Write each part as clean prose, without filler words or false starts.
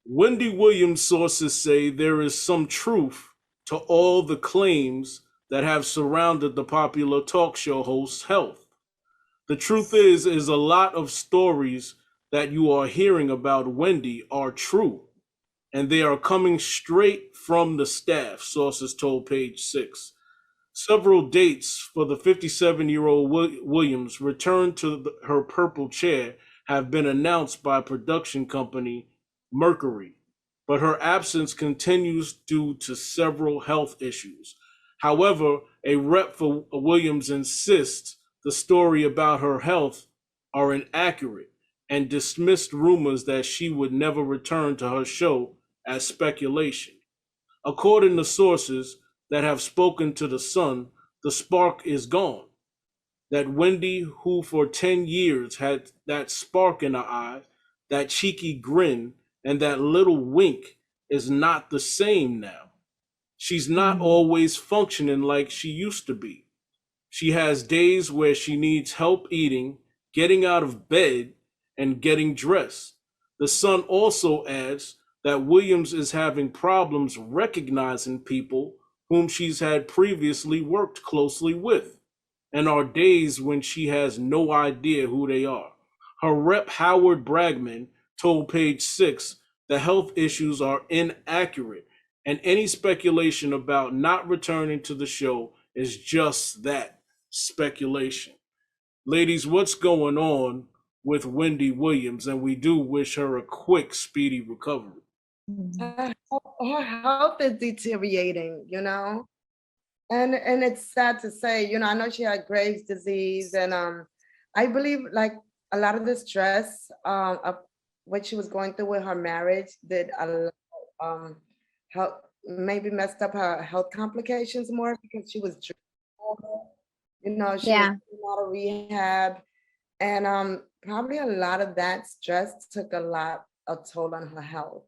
Wendy Williams sources say there is some truth to all the claims that have surrounded the popular talk show host's health. The truth is a lot of stories that you are hearing about Wendy are true, and they are coming straight from the staff, sources told Page Six. Several dates for the 57-year-old Williams' return to her purple chair have been announced by production company Mercury, but her absence continues due to several health issues. However, a rep for Williams insists the story about her health are inaccurate and dismissed rumors that she would never return to her show as speculation. According to sources that have spoken to The Sun, the spark is gone. That Wendy, who for 10 years had that spark in her eye, that cheeky grin, and that little wink, is not the same now. She's not always functioning like she used to be. She has days where she needs help eating, getting out of bed, and getting dressed. The Sun also adds that Williams is having problems recognizing people whom she's had previously worked closely with, and are days when she has no idea who they are. Her rep Howard Bragman told Page Six the health issues are inaccurate, and any speculation about not returning to the show is just that, speculation. Ladies, what's going on with Wendy Williams? And we do wish her a quick, speedy recovery. Her health is deteriorating, and it's sad to say, I know she had Graves' disease, and I believe like a lot of the stress of what she was going through with her marriage did help, maybe messed up her health complications more because she was she was out of rehab, and probably a lot of that stress took a toll on her health.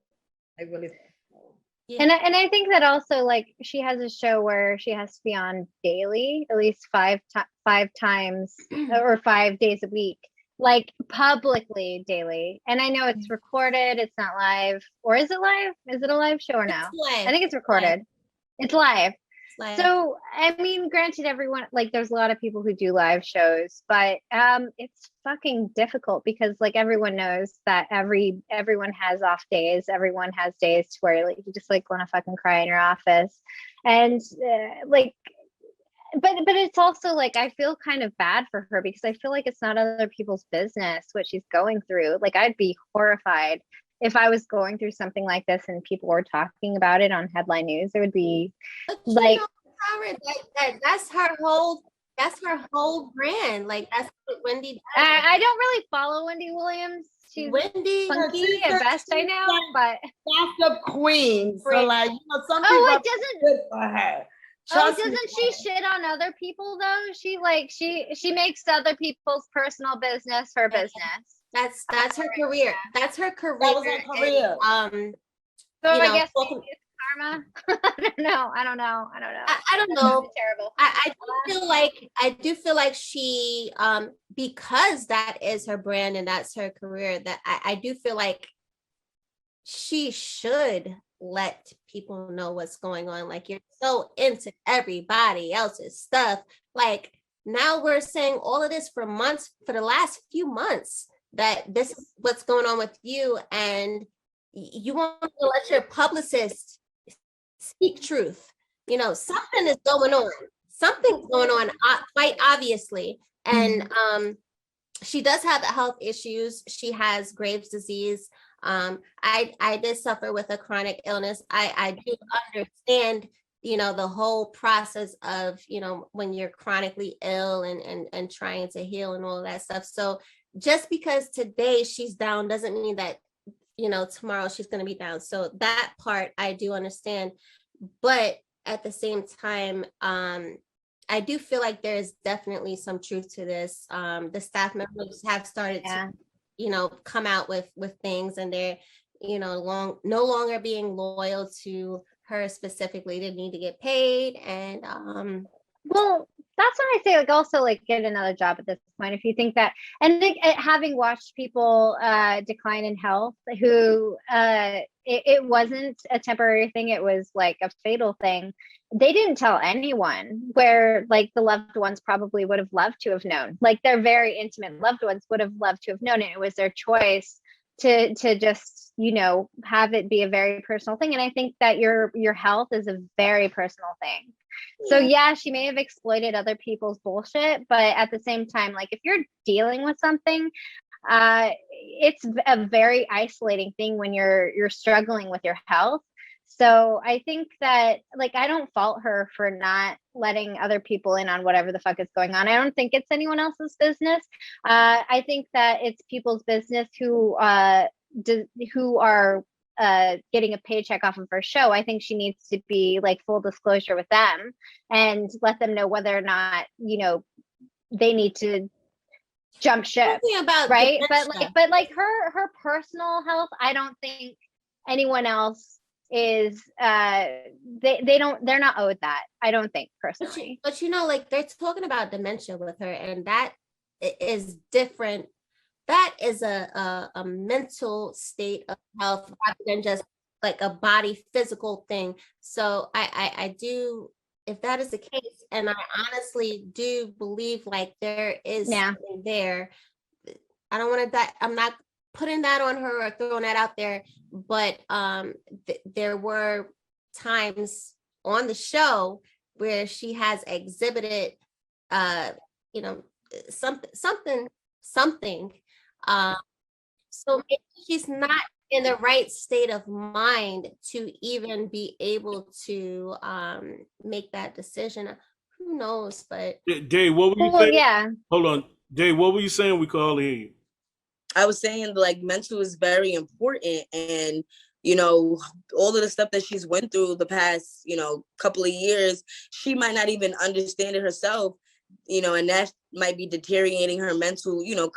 I really think so. Yeah. And I think that also, like, she has a show where she has to be on daily, at least five times or 5 days a week, like publicly daily. And I know it's recorded, it's not live. Or is it live? Is it a live show or no? I think it's recorded. It's live. So, I mean, granted, everyone, like, there's a lot of people who do live shows, but it's fucking difficult because, like, everyone knows that everyone has off days. Everyone has days where, like, you just, like, want to fucking cry in your office. And, like, but it's also, like, I feel kind of bad for her because I feel like it's not other people's business what she's going through. Like, I'd be horrified if I was going through something like this and people were talking about it on headline news. It would be like, that's her whole brand. Like, that's what Wendy does. I don't really follow Wendy Williams. She's Wendy funky at best, I know, but gossip queen. So, like, some people are good for her. Doesn't she shit on other people though? She makes other people's personal business her business. That's her career. That's her career. That was her career. And, so I guess it's karma. I don't know. I don't know. Terrible. I do feel like she, because that is her brand and that's her career, that I do feel like she should let people know what's going on. Like, you're so into everybody else's stuff. Like, now we're saying all of this for the last few months, that this is what's going on with you, and you want to let your publicist speak truth. Something is going on. Something's going on, quite obviously. And she does have the health issues. She has Graves' disease. I did suffer with a chronic illness. I do understand, the whole process of, when you're chronically ill and trying to heal and all of that stuff. So just because today she's down doesn't mean that, tomorrow she's going to be down. So that part I do understand. But at the same time, I do feel like there's definitely some truth to this. The staff members have started to, come out with things, and they're, no longer being loyal to her specifically. They need to get paid. And well, That's when I say, like, also, like, get another job at this point if you think that. And think, having watched people decline in health who it wasn't a temporary thing, it was like a fatal thing. They didn't tell anyone, where like the loved ones probably would have loved to have known, like their very intimate loved ones would have loved to have known it. It was their choice to just, you know, have it be a very personal thing. And I think that your health is a very personal thing. So yeah, she may have exploited other people's bullshit, but at the same time, like, if you're dealing with something, it's a very isolating thing when you're struggling with your health. So I think that, like, I don't fault her for not letting other people in on whatever the fuck is going on. I don't think it's anyone else's business. I think that it's people's business who are getting a paycheck off of her show. I think she needs to be like full disclosure with them and let them know whether or not, you know, they need to jump ship, about right? dementia. But like her personal health, I don't think anyone else is they're not owed that. I don't think, personally. But you know, like, they're talking about dementia with her, and that is different. That is a mental state of health rather than just like a body physical thing. So I do, if that is the case, and I honestly do believe like there is something there. I don't want to I'm not putting that on her or throwing that out there, but there were times on the show where she has exhibited you know, something so maybe she's not in the right state of mind to even be able to make that decision. Who knows? But Dave, what were you Well, saying? yeah. Hold on, Dave, what were you saying? We could all hear you. I was saying, like, mental is very important, and you know, all of the stuff that she's went through the past, you know, couple of years, she might not even understand it herself, you know, and that might be deteriorating her mental, you know,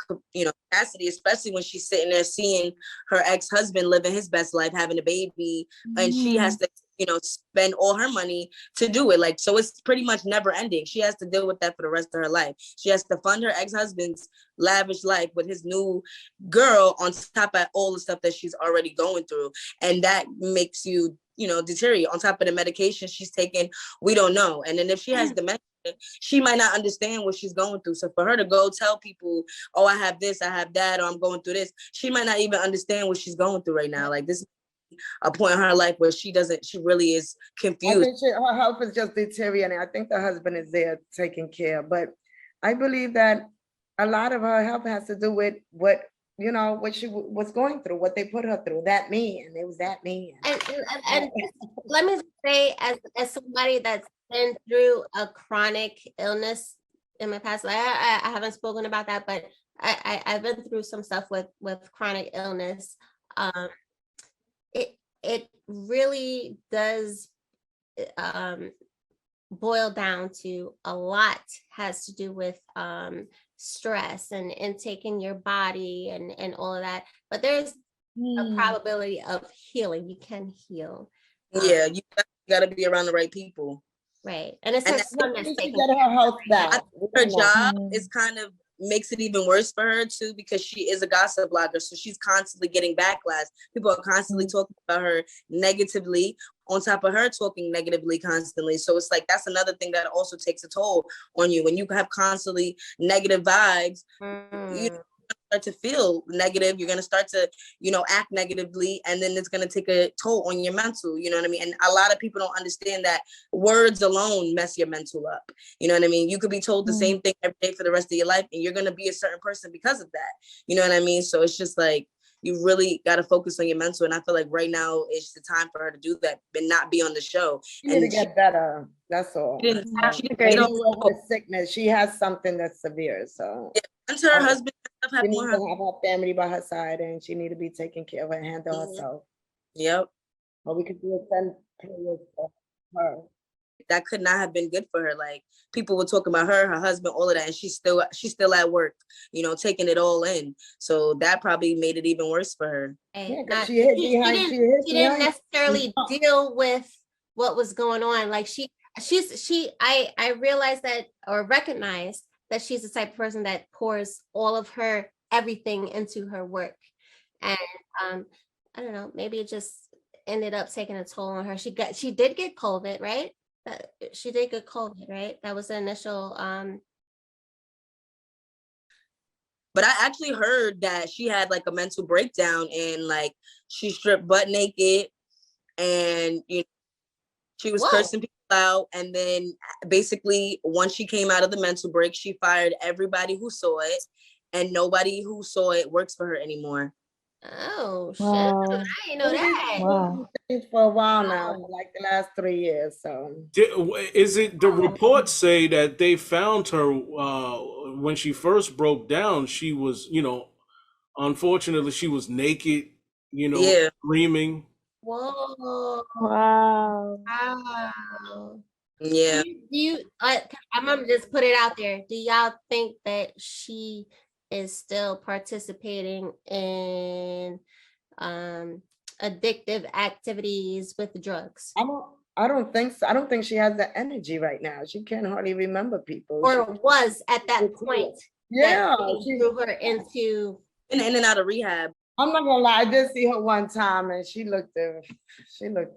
capacity, especially when she's sitting there seeing her ex-husband living his best life, having a baby, and she has to, you know, spend all her money to do it. Like, so it's pretty much never ending. She has to deal with that for the rest of her life. She has to fund her ex-husband's lavish life with his new girl on top of all the stuff that she's already going through. And that makes you, you know, deteriorate on top of the medication she's taking. We don't know. And then if she has dementia, she might not understand what she's going through. So for her to go tell people, oh, I have this, I have that, or I'm going through this, she might not even understand what she's going through right now. Like, this is a point in her life where she really is confused. I think her health is just deteriorating. I think the husband is there taking care, but I believe that a lot of her health has to do with what, you know, what she was going through, what they put her through. That man, it was that man. And let me say, as somebody that's been through a chronic illness in my past life, I haven't spoken about that, but I've been through some stuff with chronic illness. It really does boil down to a lot has to do with stress and taking your body and all of that. But there's a probability of healing. You can heal. Yeah, you got to be around the right people. Right. And it's her son that's taking her health back. Her job is kind of makes it even worse for her too, because she is a gossip blogger. So she's constantly getting backlash. People are constantly talking about her negatively on top of her talking negatively constantly. So it's like, that's another thing that also takes a toll on you. When you have constantly negative vibes, you start to feel negative. You're going to start to, you know, act negatively, and then it's going to take a toll on your mental, you know what I mean? And a lot of people don't understand that words alone mess your mental up. You know what I mean? You could be told the same thing every day for the rest of your life, and you're going to be a certain person because of that. You know what I mean? So it's just like, you really got to focus on your mental. And I feel like right now is the time for her to do that and not be on the show. She need to get better. That's all. She didn't sickness. She has something that's severe. So once her husband she needs to have her family by her side, and she need to be taking care of her and handle herself. Yep. Or we could do a 10 period for her. That could not have been good for her. Like, people were talking about her husband, all of that, and she's still at work, you know, taking it all in. So that probably made it even worse for her. Yeah, she didn't necessarily deal with what was going on. Like, I realized that, or recognized that she's the type of person that pours all of her everything into her work. And I don't know, maybe it just ended up taking a toll on her. She did get COVID, right? She did get COVID, right? That was the initial But I actually heard that she had like a mental breakdown and like she stripped butt naked and she was Whoa. cursing people out. And then basically once she came out of the mental break, she fired everybody who saw it, and nobody who saw it works for her anymore. Oh shit. Wow. I didn't know that. Wow. For a while now, for like the last 3 years. So Is it the reports say that they found her when she first broke down? She was, unfortunately, she was naked, Yeah. screaming. Whoa. wow. Wow. Yeah. Do you I'm gonna just put it out there. Do y'all think that she is still participating in addictive activities with drugs? I don't think so. I don't think she has the energy right now. She can't hardly remember people. Or was at that point Yeah, that she, drew her into In and out of rehab. I'm not gonna lie. I did see her one time, and she looked. She was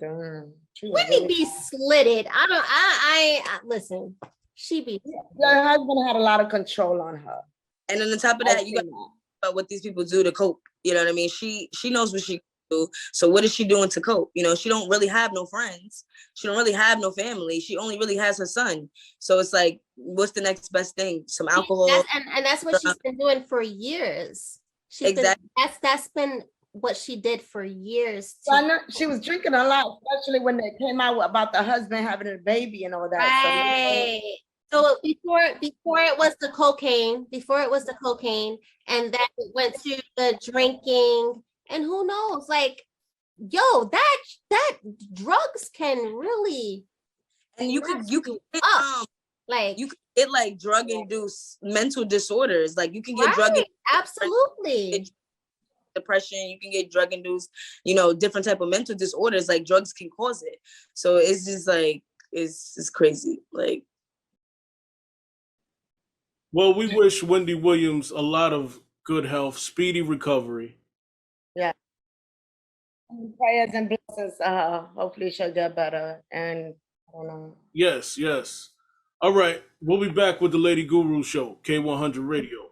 Wendy really- be slitted. I listen. She be Her husband had a lot of control on her. And on the top of that, you got about what these people do to cope. You know what I mean? She knows what she do. So what is she doing to cope? She don't really have no friends. She don't really have no family. She only really has her son. So it's like, what's the next best thing? Some alcohol. and that's what she's been doing for years. Exactly. That's been what she did for years. So I know she was drinking a lot, especially when they came out about the husband having a baby and all that. Right. So before it was the cocaine, and then it went to the drinking, and who knows, like, yo, that drugs can really, And you can get, like, you can get like drug induced mental disorders. Like you can get right, absolutely. depression, you can get drug induced, different type of mental disorders. Like drugs can cause it. So it's just like it's crazy. Like, Well, we wish Wendy Williams a lot of good health, speedy recovery. Yeah. Prayers and blessings. Hopefully she'll get better. And I don't know. Yes, yes. All right. We'll be back with the Lady Guru Show, K100 Radio.